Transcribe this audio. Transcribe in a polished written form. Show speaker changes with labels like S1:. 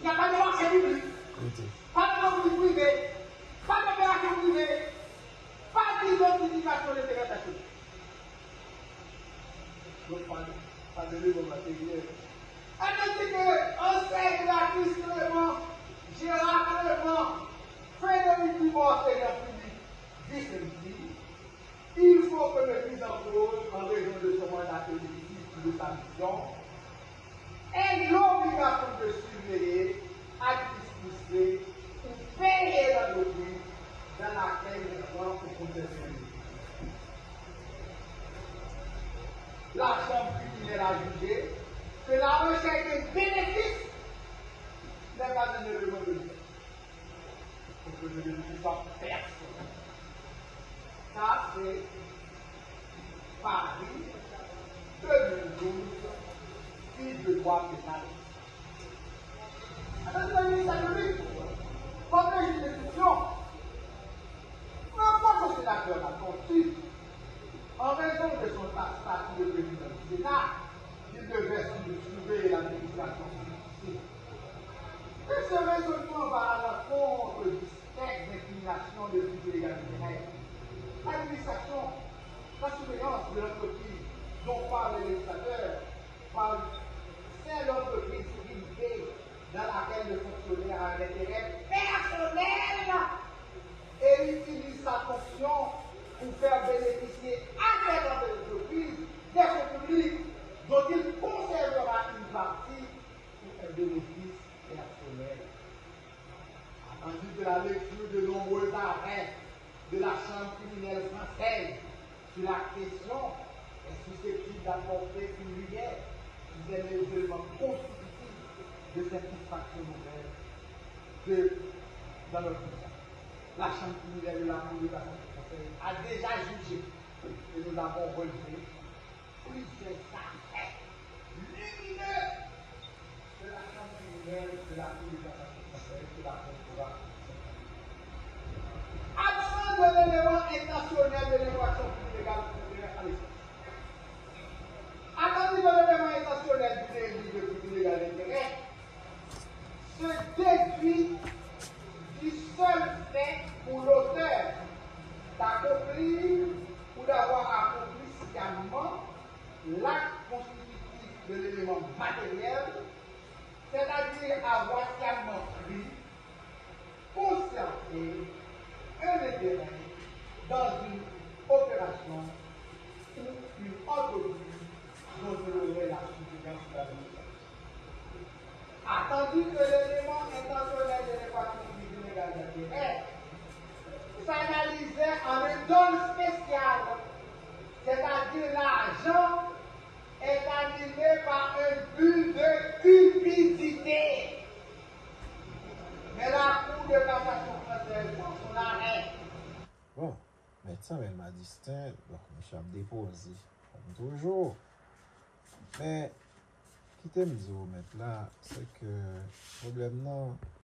S1: Il n'y a pas de marché public, pas de lobby privé, pas d'opération privée, pas d'identification des téléspectateurs. Donc, pas de l'élément matériel. Ainsi que enseigne la Christ Clément, Gérard Clément, Frédéric Dubos et la public, dit il faut que le mise en cause, en raison de son mandat politique ou de sa mission, ait l'obligation de surveiller, administrer ou payer la doctrine dans laquelle il prend pour concessionner. La Chambre criminelle a jugé que la recherche de bénéfices n'est pas un élément de vie. Pour que le bénéfice soit personnel. Ça, c'est Paris 2012, fil de droit pénal. Attendez, le ministère public, comme les juridictions, n'importe le sénateur n'a conçu, en raison de son statut de président du Sénat, il devait surveiller l'administration judiciaire. Et ce raisonnement va à l'encontre du spectre d'inclination de toute l'égalité. L'administration, la surveillance de l'entreprise dont parle le législateur, c'est l'entreprise privée dans laquelle le fonctionnaire a un intérêt personnel et utilise sa fonction pour faire bénéficier à cette entreprise des fonds publics dont il conservera une partie pour un bénéfice personnel. Attendu que la lecture de nombreux arrêts de la Chambre criminelle française sur la question est susceptible d'apporter une lumière sur les éléments constitutifs de cette infraction nouvelle dans notre pays. La Chambre criminelle de la Cour de cassation française a déjà jugé et nous avons relevé plusieurs arrêts lumineux de la Chambre criminelle de la Cour de cassation française que la Cour de cassation. Absent de l'élément intentionnel de l'infraction illégale à l'État. Attendu de l'élément intentionnel du délit de crime illégal d'intérêt, se déduit du seul fait pour l'auteur d'accomplir ou d'avoir accompli sciemment l'acte constitutif de l'élément matériel, c'est-à-dire avoir sciemment pris, conservé un intérêt dans une opération ou une entreprise dont il aurait la surveillance de l'administration. Attendu que l'élément intentionnel de l'équation illégale d'intérêt s'analysait en un dôle spécial, c'est-à-dire l'argent est animé par un but de cupidité. Mais la Cour de cassation française, dans son arrêt.
S2: Bon, médecin, elle m'a distinct, bon, je suis déposé, comme toujours. Mais, qui t'aime dire, là, c'est que le problème, non,